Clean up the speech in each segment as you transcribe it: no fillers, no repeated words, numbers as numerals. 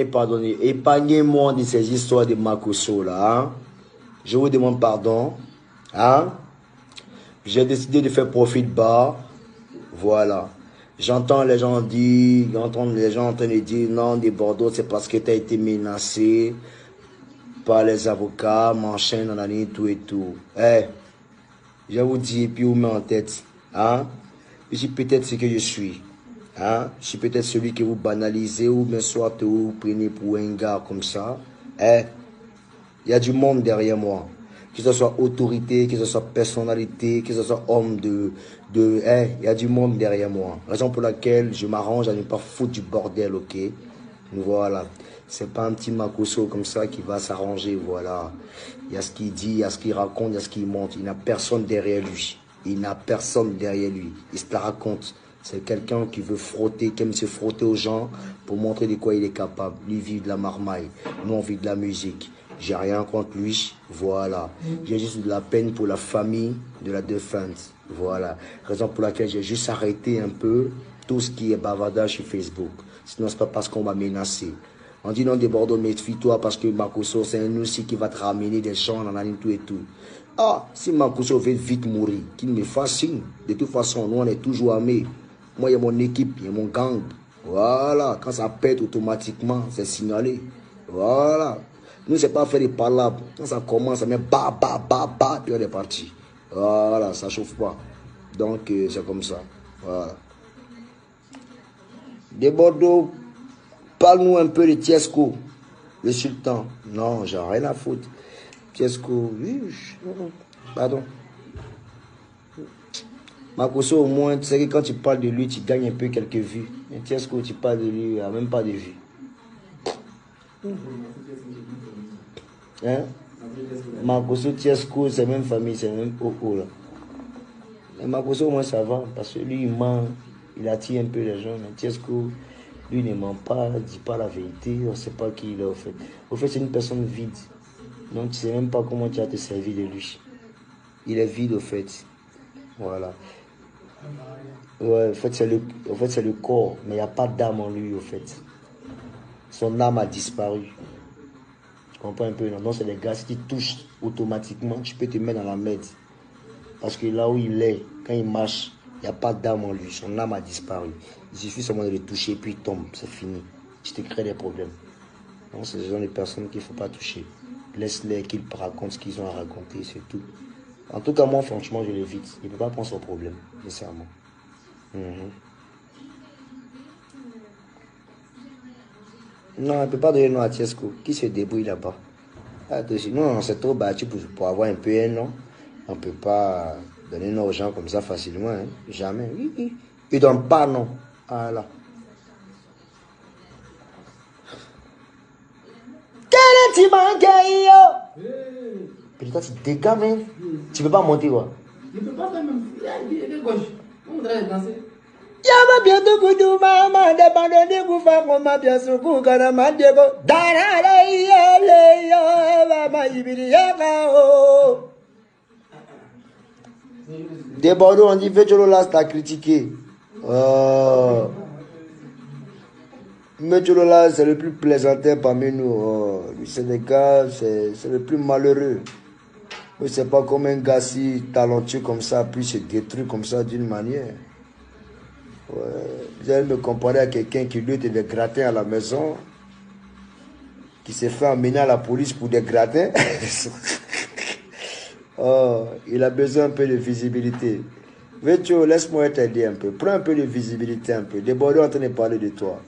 Pardonnez. Épargnez-moi de ces histoires de Makosso là. Hein? Je vous demande pardon. Hein? J'ai décidé de faire profit bas. Voilà. J'entends les gens dire, j'entends les gens en train de dire non, des Bordeaux, c'est parce que tu as été menacé par les avocats, machin, nanani, tout et tout. Eh, je vous dis, puis vous mettez en tête. Hein? Je suis peut-être ce que je suis. Hein? Je suis peut-être celui que vous banalisez ou bien soit vous prenez pour un gars comme ça. Eh, il y a du monde derrière moi. Que ce soit autorité, que ce soit personnalité, que ce soit homme il y a du monde derrière moi. Raison pour laquelle je m'arrange à ne pas foutre du bordel, ok? Voilà. C'est pas un petit Makosso comme ça qui va s'arranger, voilà. Il y a ce qu'il dit, il y a ce qu'il raconte, il y a ce qu'il montre. Il n'a personne derrière lui. Il n'a personne derrière lui. Il se la raconte. C'est quelqu'un qui veut frotter, qui aime se frotter aux gens pour montrer de quoi il est capable. Lui vit de la marmaille. Nous, on vit de la musique. J'ai rien contre lui, voilà. J'ai juste de la peine pour la famille de la défunte, voilà. Raison pour laquelle j'ai juste arrêté un peu tout ce qui est bavardage sur Facebook. Sinon, c'est pas parce qu'on m'a menacé. On dit non, des Bordeaux, méfie-toi parce que Makosso, c'est un aussi qui va te ramener des gens, en tout et tout. Ah, si Makosso veut vite mourir, qu'il me fasse signe. De toute façon, nous, on est toujours armés. Moi, il y a mon équipe, il y a mon gang. Voilà, quand ça pète automatiquement, c'est signalé. Voilà. Nous, c'est pas faire des palabres. Quand ça commence, ça met bah, puis on est parti. Voilà, ça chauffe pas. Donc, c'est comme ça. Voilà. Des Bordeaux, parle-nous un peu de Tiesco, le sultan. Non, j'ai rien à foutre. Tiesco, pardon. Makosso, au moins, tu sais que quand tu parles de lui, tu gagnes un peu quelques vues. Mais Tiesco, tu parles de lui, il n'y a même pas de vues. Hein? Makosso, Tiesco, c'est même famille, c'est même Oko là. Mais Makosso, au moins ça va, parce que lui il ment, il attire un peu les gens. Mais Tiesco, lui ne ment pas, il ne dit pas la vérité, on ne sait pas qui il est au fait. Au fait, c'est une personne vide. Donc tu ne sais même pas comment tu vas te servir de lui. Il est vide au fait. Voilà. Ouais, en fait, c'est le corps, mais il n'y a pas d'âme en lui au fait. Son âme a disparu. Tu comprends un peu? Non, c'est des gars, si tu touches automatiquement, tu peux te mettre dans la merde. Parce que là où il est, quand il marche, il n'y a pas d'âme en lui. Son âme a disparu. Il suffit seulement de le toucher, puis il tombe. C'est fini. Tu te crées des problèmes. Donc, c'est ce genre de personnes qu'il ne faut pas toucher. Laisse-les qu'ils racontent ce qu'ils ont à raconter, c'est tout. En tout cas, moi, franchement, je l'évite. Il ne peut pas prendre son problème, nécessairement. Non, il ne peut pas donner nom à Tiesco. Qui se débrouille là-bas? Nous, on s'est trop battu pour avoir un peu un nom. On ne peut pas donner nom aux gens comme ça facilement. Hein? Jamais. Ils ne donnent pas nom. Voilà. Quel est tu manques? Puis toi, tu dégames, hein? Tu ne peux pas monter, quoi. Je ne peux pas faire même. Il est gauche. On voudrait danser. Yaba bientôt kudu mama de bandoni kufa koma biasu kukana mandego dana le yo mama ibiri yaka o. Des Bordeaux, on dit Vetcholola, c'est à critiquer. Vetcholola, c'est le plus plaisantin parmi nous. Le Sénégal, c'est le plus malheureux. Je ne sais pas comment un gars si talentueux comme ça puisse se détruire comme ça d'une manière. Ouais. Vous allez me comparer à quelqu'un qui lutte des gratins à la maison, qui s'est fait emmener à la police pour des gratins. Oh, il a besoin un peu de visibilité. Vetcho, laisse-moi t'aider un peu. Prends un peu de visibilité un peu. Des Bordeaux en train de parler de toi.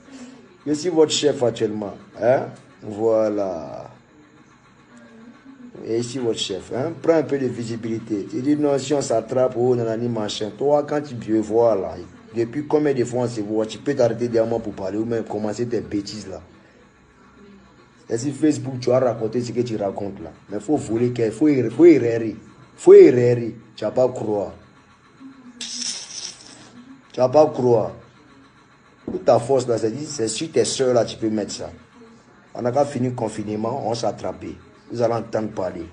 Je suis votre chef actuellement. Hein? Voilà. Et ici votre chef. Hein? Prends un peu de visibilité. Tu dis non, si on s'attrape, oh, nanani, machin. Toi, quand tu me vois là, depuis combien de fois on se voit, tu peux t'arrêter derrière moi pour parler ou même commencer tes bêtises là. Et si Facebook, tu as raconté ce que tu racontes là. Mais il faut voler, il faut errer. Faut errer. Tu vas pas croire. Tu vas pas croire. Toute ta force là, c'est sur tes soeurs là, tu peux mettre ça. On n'a pas fini le confinement, on s'est attrapé. Vous allez entendre parler.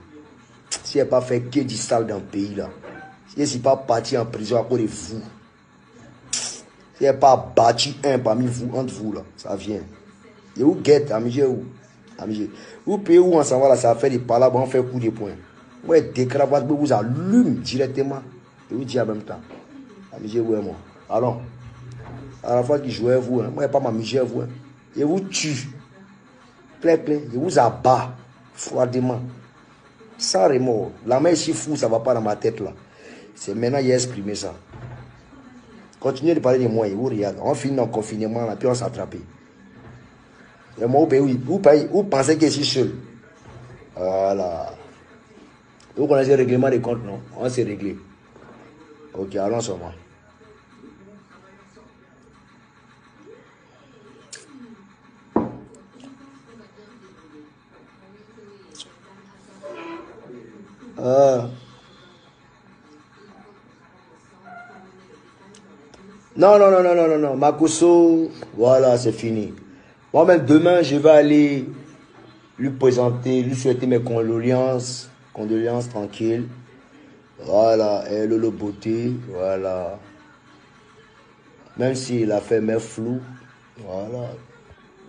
Si elle n'a pas fait que du sale dans le pays là. Si elle n'est pas parti en prison à cause de vous. Il n'y a pas battu un parmi vous, entre vous là. Ça vient. Et vous guette, amigé où? Amigé. Vous payez où en s'en va là, ça fait des palabres, on fait coup de poing. Ouais, décravate, vous allume directement. Et vous dit en même temps. Amigé, ouais, moi. Alors, à la fois qu'il jouait vous, hein, moi, pas m'amuser à vous. Hein. Et vous tue. Plein. Et vous abat froidement. Sans remords. La main est si fou, ça ne va pas dans ma tête là. C'est maintenant qu'il a exprimé ça. Continuez de parler de moi, vous regardez. On finit dans le confinement, là, puis on s'attrape. Et moi, vous pensez que je suis seul. Voilà. Vous connaissez le règlement des comptes, non? On s'est réglé. Ok, allons seulement. Non. Makosso, voilà, c'est fini. Moi-même, demain, je vais aller lui présenter, lui souhaiter mes condoléances. Condoléances tranquilles. Voilà, et Lolo Beauté, voilà. Même s'il a fait mes flous, voilà.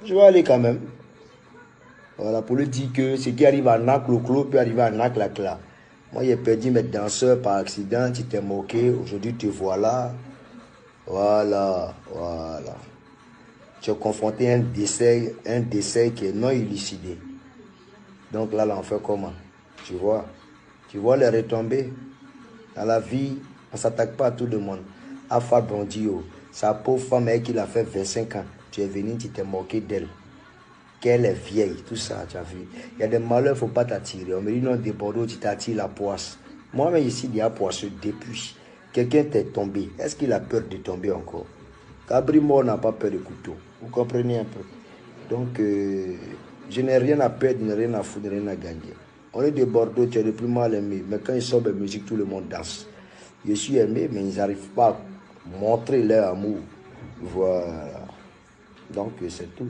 Je vais aller quand même. Voilà, pour lui dire que ce qui arrive à Nac, le clos peut arriver à Nac, la cla. Moi, j'ai perdu mes danseurs par accident, tu t'es moqué, aujourd'hui te voilà. Voilà. Tu as confronté un décès qui est non élucidé. Donc là, on fait comment? Tu vois les retombées. Dans la vie, on ne s'attaque pas à tout le monde. Alpha Bondio, sa pauvre femme elle qui l'a fait 25 ans. Tu es venu, tu t'es moqué d'elle. Qu'elle est vieille, tout ça, tu as vu. Il y a des malheurs, il ne faut pas t'attirer. On me dit non, des Bordeaux, tu t'attires la poisse. Moi-même ici, il y a poisseux depuis. Quelqu'un t'est tombé. Est-ce qu'il a peur de tomber encore? Cabri mort n'a pas peur de couteau. Vous comprenez un peu? Donc, je n'ai rien à perdre, je n'ai rien à foutre, rien à gagner. On est de Bordeaux, tu es le plus mal aimé. Mais quand ils sortent de musique, tout le monde danse. Je suis aimé, mais ils n'arrivent pas à montrer leur amour. Voilà. Donc, c'est tout.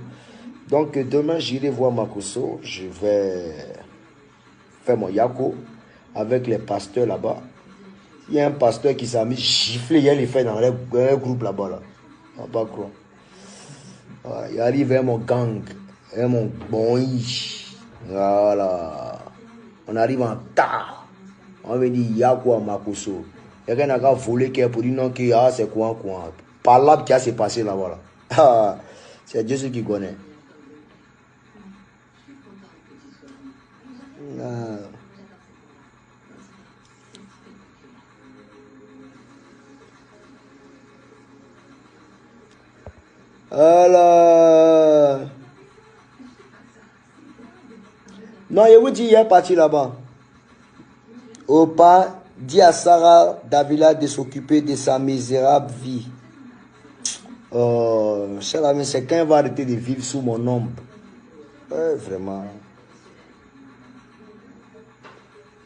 Donc, demain, j'irai voir Makosso. Je vais faire mon yako avec les pasteurs là-bas. Il y a un pasteur qui s'est mis gifler, il les fait dans un groupe là-bas. Là. On va pas croire. Voilà, il arrive à mon gang, à mon bon. Voilà. On arrive en tard. On veut dire Yako à Makosso. Il y a quelqu'un qui a volé qui est pour dire non, c'est quoi. Par là, qui a s'est passé là-bas. Là. C'est Dieu qui connaît. Voilà. Non, je vous dis, il est parti là-bas. Opa, dis à Sarah Davila de s'occuper de sa misérable vie. C'est quand elle va arrêter de vivre sous mon ombre. Vraiment.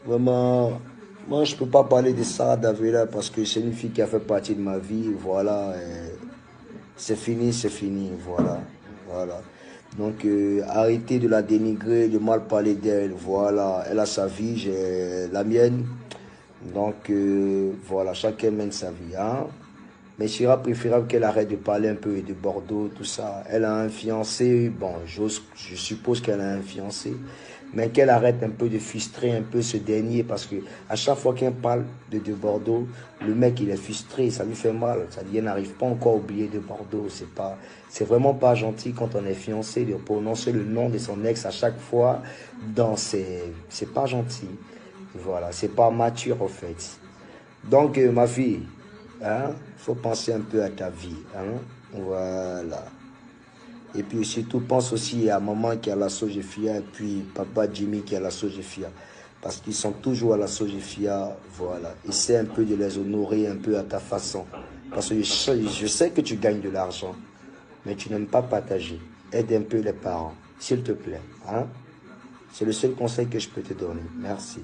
Vraiment. Moi, je ne peux pas parler de Sarah Davila parce que c'est une fille qui a fait partie de ma vie. Voilà. C'est fini, voilà. Donc, arrêtez de la dénigrer, de mal parler d'elle, voilà. Elle a sa vie, j'ai la mienne. Donc, voilà, chacun mène sa vie, hein. Mais il sera préférable qu'elle arrête de parler un peu de Bordeaux, tout ça. Elle a un fiancé, bon, je suppose qu'elle a un fiancé. Mais qu'elle arrête un peu de frustrer un peu ce dernier parce que à chaque fois qu'elle parle de Bordeaux, le mec il est frustré, ça lui fait mal. Ça dit, elle n'arrive pas encore à oublier de Bordeaux. C'est vraiment pas gentil quand on est fiancé de prononcer le nom de son ex à chaque fois. C'est pas gentil. Voilà, c'est pas mature en fait. Donc ma fille, hein, faut penser un peu à ta vie, hein. Voilà. Et puis surtout, pense aussi à maman qui est à la Sogefia et puis papa Jimmy qui est à la Sogefia. Parce qu'ils sont toujours à la Sogefia, voilà. Essaie un peu de les honorer un peu à ta façon. Parce que je sais que tu gagnes de l'argent, mais tu n'aimes pas partager. Aide un peu les parents, s'il te plaît. Hein? C'est le seul conseil que je peux te donner. Merci.